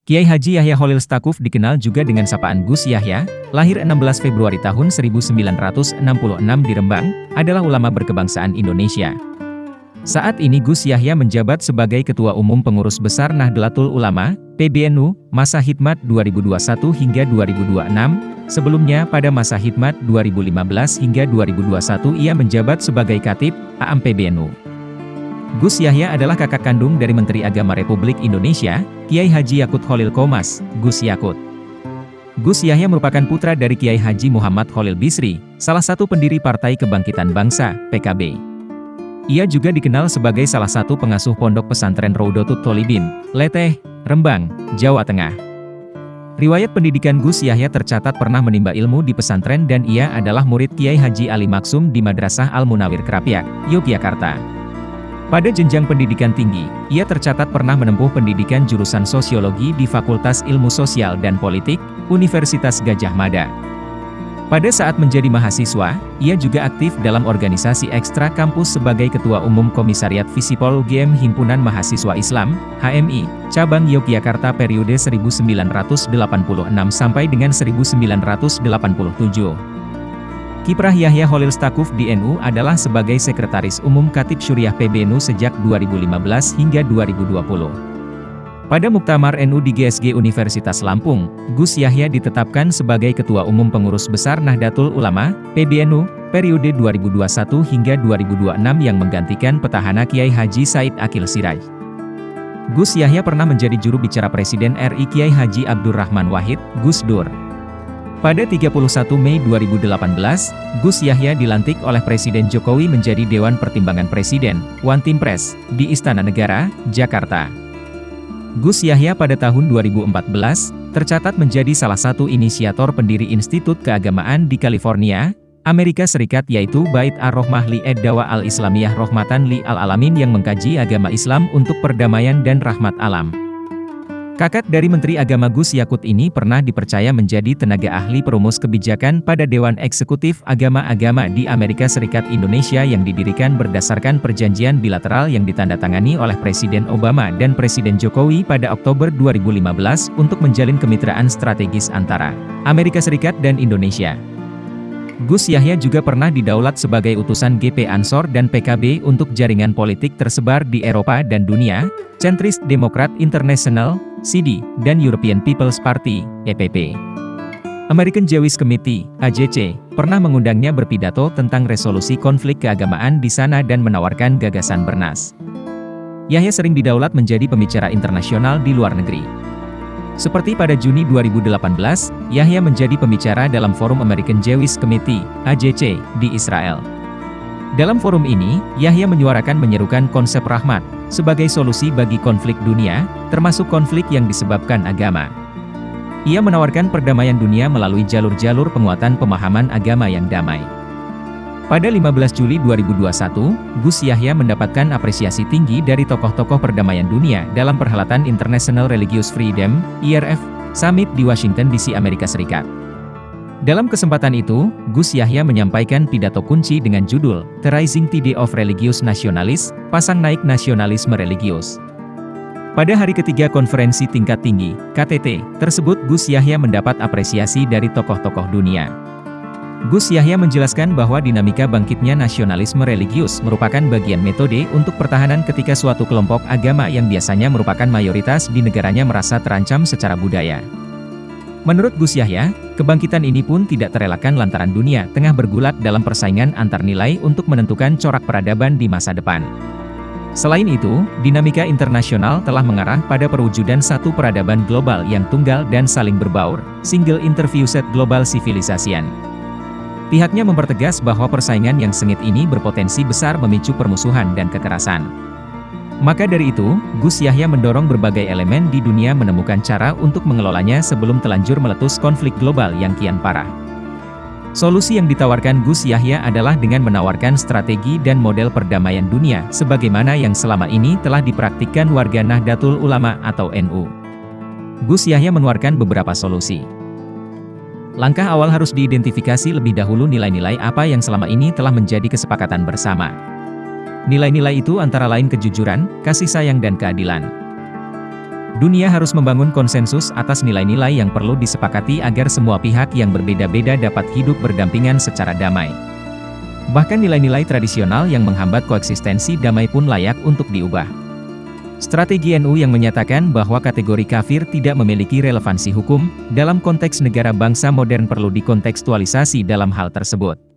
Kiai Haji Yahya Kholil Stakuf dikenal juga dengan sapaan Gus Yahya, lahir 16 Februari tahun 1966 di Rembang, adalah ulama berkebangsaan Indonesia. Saat ini Gus Yahya menjabat sebagai Ketua Umum Pengurus Besar Nahdlatul Ulama, PBNU, masa hikmat 2021 hingga 2026, sebelumnya pada masa hikmat 2015 hingga 2021 ia menjabat sebagai Khatib Am PBNU. Gus Yahya adalah kakak kandung dari Menteri Agama Republik Indonesia, Kiai Haji Yakut Kholil Qomas, Gus Yakut. Gus Yahya merupakan putra dari Kiai Haji Muhammad Kholil Bisri, salah satu pendiri Partai Kebangkitan Bangsa, PKB. Ia juga dikenal sebagai salah satu pengasuh Pondok Pesantren Raudhatul Tholibin, Leteh, Rembang, Jawa Tengah. Riwayat pendidikan Gus Yahya tercatat pernah menimba ilmu di pesantren dan ia adalah murid Kiai Haji Ali Maksum di Madrasah Al-Munawir Krapyak, Yogyakarta. Pada jenjang pendidikan tinggi, ia tercatat pernah menempuh pendidikan jurusan Sosiologi di Fakultas Ilmu Sosial dan Politik, Universitas Gadjah Mada. Pada saat menjadi mahasiswa, ia juga aktif dalam organisasi ekstra kampus sebagai Ketua Umum Komisariat Visipol UGM Himpunan Mahasiswa Islam, HMI, Cabang Yogyakarta periode 1986 sampai dengan 1987. Kiprah Yahya Kholil Stakuf di NU adalah sebagai Sekretaris Umum Khatib Syuriah PBNU sejak 2015 hingga 2020. Pada Muktamar NU di GSG Universitas Lampung, Gus Yahya ditetapkan sebagai Ketua Umum Pengurus Besar Nahdlatul Ulama, PBNU, periode 2021 hingga 2026 yang menggantikan petahana Kiai Haji Said Akil Siraj. Gus Yahya pernah menjadi juru bicara Presiden RI Kiai Haji Abdurrahman Wahid, Gus Dur. Pada 31 Mei 2018, Gus Yahya dilantik oleh Presiden Jokowi menjadi Dewan Pertimbangan Presiden, One Team Press, di Istana Negara, Jakarta. Gus Yahya pada tahun 2014, tercatat menjadi salah satu inisiator pendiri Institut Keagamaan di California, Amerika Serikat yaitu Bait Ar-Rohmah li Ad-Dawa Al-Islamiyah Rohmatan li Al-Alamin yang mengkaji agama Islam untuk perdamaian dan rahmat alam. Kakak dari Menteri Agama Gus Yakut ini pernah dipercaya menjadi tenaga ahli perumus kebijakan pada Dewan Eksekutif Agama-Agama di Amerika Serikat Indonesia yang didirikan berdasarkan perjanjian bilateral yang ditandatangani oleh Presiden Obama dan Presiden Jokowi pada Oktober 2015 untuk menjalin kemitraan strategis antara Amerika Serikat dan Indonesia. Gus Yahya juga pernah didaulat sebagai utusan GP Ansor dan PKB untuk jaringan politik tersebar di Eropa dan dunia, Centrist Democrat International, CD, dan European People's Party, EPP. American Jewish Committee, AJC, pernah mengundangnya berpidato tentang resolusi konflik keagamaan di sana dan menawarkan gagasan Bernas. Yahya sering didaulat menjadi pembicara internasional di luar negeri. Seperti pada Juni 2018, Yahya menjadi pembicara dalam forum American Jewish Committee, AJC, di Israel. Dalam forum ini, Yahya menyuarakan menyerukan konsep rahmat, sebagai solusi bagi konflik dunia, termasuk konflik yang disebabkan agama. Ia menawarkan perdamaian dunia melalui jalur-jalur penguatan pemahaman agama yang damai. Pada 15 Juli 2021, Gus Yahya mendapatkan apresiasi tinggi dari tokoh-tokoh perdamaian dunia dalam perhelatan International Religious Freedom, IRF, Summit di Washington DC, Amerika Serikat. Dalam kesempatan itu, Gus Yahya menyampaikan pidato kunci dengan judul, The Rising Tide of Religious Nationalists, Pasang Naik Nasionalisme Religius. Pada hari ketiga konferensi tingkat tinggi, KTT, tersebut Gus Yahya mendapat apresiasi dari tokoh-tokoh dunia. Gus Yahya menjelaskan bahwa dinamika bangkitnya nasionalisme religius merupakan bagian metode untuk pertahanan ketika suatu kelompok agama yang biasanya merupakan mayoritas di negaranya merasa terancam secara budaya. Menurut Gus Yahya, kebangkitan ini pun tidak terelakkan lantaran dunia tengah bergulat dalam persaingan antar nilai untuk menentukan corak peradaban di masa depan. Selain itu, dinamika internasional telah mengarah pada perwujudan satu peradaban global yang tunggal dan saling berbaur, single interviewed global civilization. Pihaknya mempertegas bahwa persaingan yang sengit ini berpotensi besar memicu permusuhan dan kekerasan. Maka dari itu, Gus Yahya mendorong berbagai elemen di dunia menemukan cara untuk mengelolanya sebelum telanjur meletus konflik global yang kian parah. Solusi yang ditawarkan Gus Yahya adalah dengan menawarkan strategi dan model perdamaian dunia, sebagaimana yang selama ini telah dipraktikkan warga Nahdlatul Ulama atau NU. Gus Yahya menawarkan beberapa solusi. Langkah awal harus diidentifikasi lebih dahulu nilai-nilai apa yang selama ini telah menjadi kesepakatan bersama. Nilai-nilai itu antara lain kejujuran, kasih sayang dan keadilan. Dunia harus membangun konsensus atas nilai-nilai yang perlu disepakati agar semua pihak yang berbeda-beda dapat hidup berdampingan secara damai. Bahkan nilai-nilai tradisional yang menghambat koeksistensi damai pun layak untuk diubah. Strategi NU yang menyatakan bahwa kategori kafir tidak memiliki relevansi hukum, dalam konteks negara bangsa modern perlu dikontekstualisasi dalam hal tersebut.